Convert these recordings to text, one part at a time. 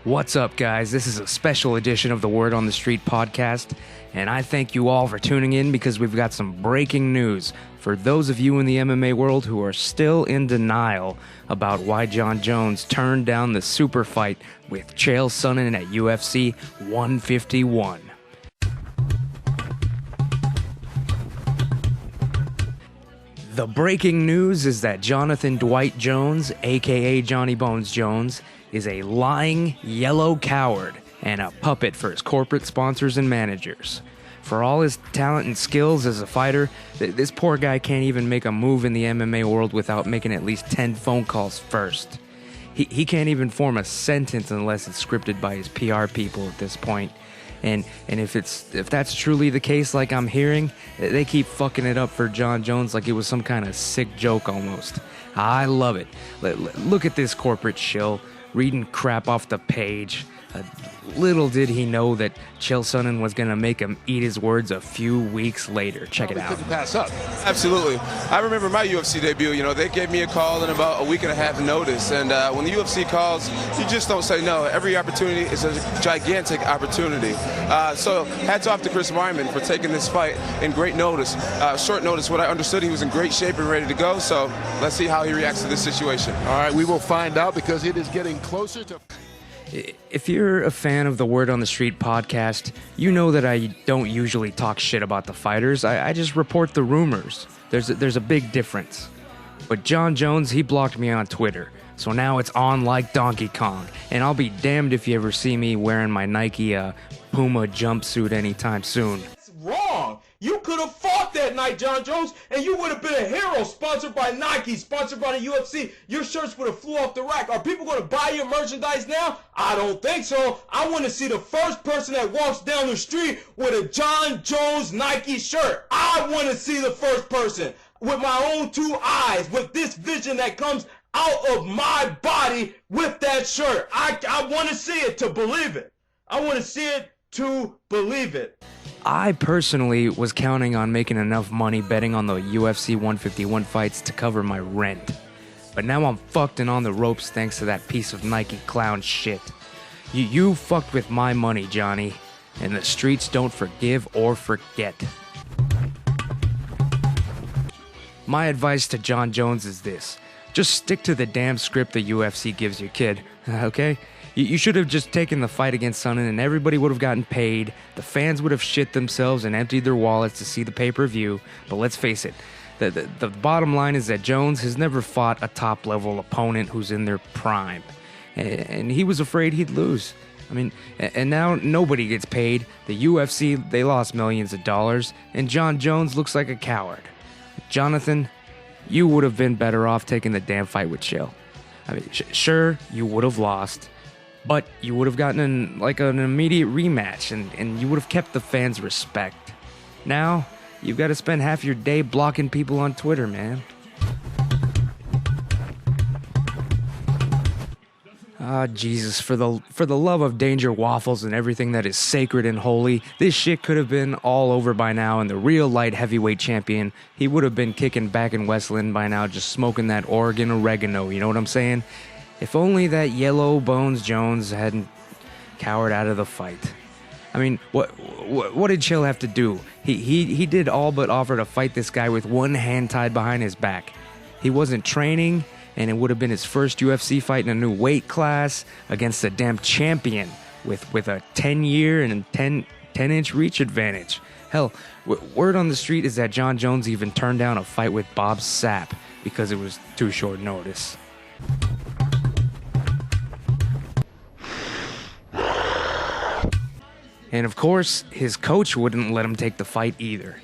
What's up, guys? This is a special edition of the Word on the Street podcast, and I thank you all for tuning in because we've got some breaking news for those of you in the MMA world who are still in denial about why Jon Jones turned down the super fight with Chael Sonnen at UFC 151. The breaking news is that Jonathan Dwight Jones, aka Johnny Bones Jones, is a lying yellow coward and a puppet for his corporate sponsors and managers. For all his talent and skills as a fighter, this poor guy can't even make a move in the MMA world without making at least 10 phone calls first. He can't even form a sentence unless it's scripted by his PR people at this point. And if that's truly the case, like I'm hearing, they keep fucking it up for Jon Jones like it was some kind of sick joke almost. I love it. Look at this corporate shill reading crap off the page. Little did he know that Chael Sonnen was going to make him eat his words a few weeks later. Check it out. Couldn't pass up. Absolutely. I remember my UFC debut. They gave me a call in about a week and a half notice. And when the UFC calls, you just don't say no. Every opportunity is a gigantic opportunity. So hats off to Chris Weidman for taking this fight in great notice. Short notice. What I understood, he was in great shape and ready to go. So let's see how he reacts to this situation. All right, we will find out because it is getting closer to... If you're a fan of the Word on the Street podcast, you know that I don't usually talk shit about the fighters. I just report the rumors. There's a big difference. But Jon Jones, he blocked me on Twitter. So now it's on like Donkey Kong. And I'll be damned if you ever see me wearing my Nike Puma jumpsuit anytime soon. That's wrong. You could have fought that night, Jon Jones, and you would have been a hero, sponsored by Nike, sponsored by the UFC. Your shirts would have flew off the rack. Are people going to buy your merchandise now? I don't think so. I want to see the first person that walks down the street with a Jon Jones Nike shirt. I want to see the first person with my own two eyes, with this vision that comes out of my body with that shirt. I want to see it to believe it. I want to see it to believe it. I personally was counting on making enough money betting on the UFC 151 fights to cover my rent. But now I'm fucked and on the ropes thanks to that piece of Nike clown shit. You fucked with my money, Johnny, and the streets don't forgive or forget. My advice to Jon Jones is this. Just stick to the damn script the UFC gives you, kid, okay? You should have just taken the fight against Sonnen and everybody would have gotten paid. The fans would have shit themselves and emptied their wallets to see the pay-per-view. But let's face it, the bottom line is that Jones has never fought a top-level opponent who's in their prime. And he was afraid he'd lose. I mean, and now nobody gets paid. The UFC, they lost millions of dollars. And Jon Jones looks like a coward. Jonathan, you would have been better off taking the damn fight with Chael. I mean, sure, you would have lost. But you would have gotten an immediate rematch, and you would have kept the fans' respect. Now, you've got to spend half your day blocking people on Twitter, man. Ah, Jesus, for the love of Danger Waffles and everything that is sacred and holy, this shit could have been all over by now, and the real light heavyweight champion, he would have been kicking back in Westland by now, just smoking that Oregon oregano, you know what I'm saying? If only that yellow Bones Jones hadn't cowered out of the fight. I mean, what did Chael have to do? He did all but offer to fight this guy with one hand tied behind his back. He wasn't training, and it would have been his first UFC fight in a new weight class against a damn champion with a 10-year and 10-inch reach advantage. Hell, word on the street is that Jon Jones even turned down a fight with Bob Sapp because it was too short notice. And of course, his coach wouldn't let him take the fight either.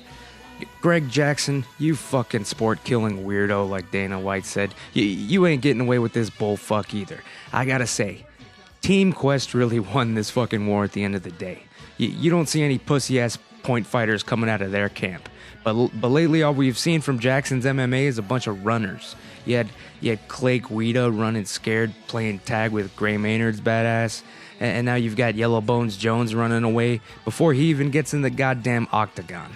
Greg Jackson, you fucking sport-killing weirdo, like Dana White said. You ain't getting away with this bullfuck either. I gotta say, Team Quest really won this fucking war at the end of the day. You don't see any pussy-ass point fighters coming out of their camp. But lately, all we've seen from Jackson's MMA is a bunch of runners. You had Clay Guida running scared, playing tag with Gray Maynard's badass. And now you've got Yellow Bones Jones running away before he even gets in the goddamn octagon.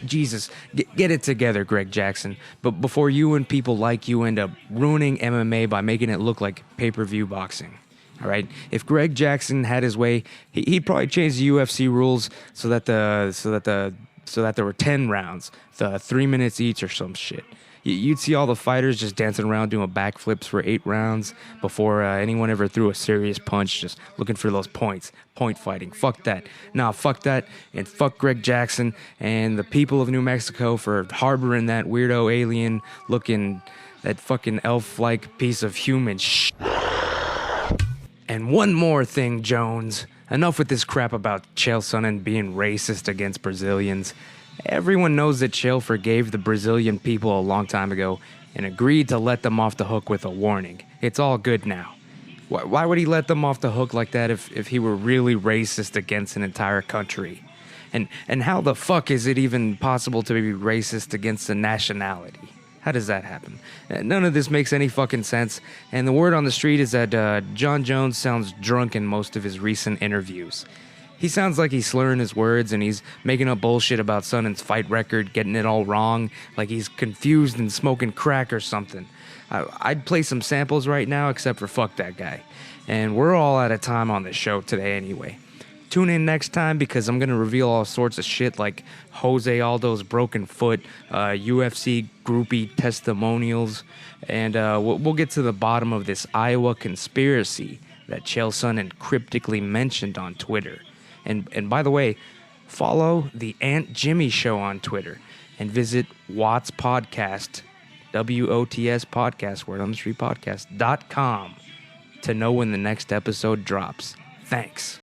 Jesus, get it together, Greg Jackson. But before you and people like you end up ruining MMA by making it look like pay-per-view boxing. All right. If Greg Jackson had his way, he'd probably change the UFC rules so that there were 10 rounds, 3 minutes each or some shit. You'd see all the fighters just dancing around doing backflips for 8 rounds before anyone ever threw a serious punch, just looking for those points. Point fighting. Fuck that. Nah, fuck that. And fuck Greg Jackson and the people of New Mexico for harboring that weirdo alien looking, that fucking elf-like piece of human shit. And one more thing, Jones. Enough with this crap about Chael Sonnen being racist against Brazilians. Everyone knows that Chael forgave the Brazilian people a long time ago and agreed to let them off the hook with a warning. It's all good now. Why would he let them off the hook like that if he were really racist against an entire country? And how the fuck is it even possible to be racist against a nationality? How does that happen? None of this makes any fucking sense, and the word on the street is that Jon Jones sounds drunk in most of his recent interviews. He sounds like he's slurring his words and he's making up bullshit about Sonnen's fight record, getting it all wrong, like he's confused and smoking crack or something. I'd play some samples right now, except for fuck that guy. And we're all out of time on this show today anyway. Tune in next time because I'm going to reveal all sorts of shit like Jose Aldo's broken foot, UFC groupie testimonials, and we'll get to the bottom of this Iowa conspiracy that Chael Sonnen cryptically mentioned on Twitter. And by the way, follow the Aunt Jimmy Show on Twitter and visit Watts Podcast, WOTS Podcast, Word on the Street Podcast.com to know when the next episode drops. Thanks.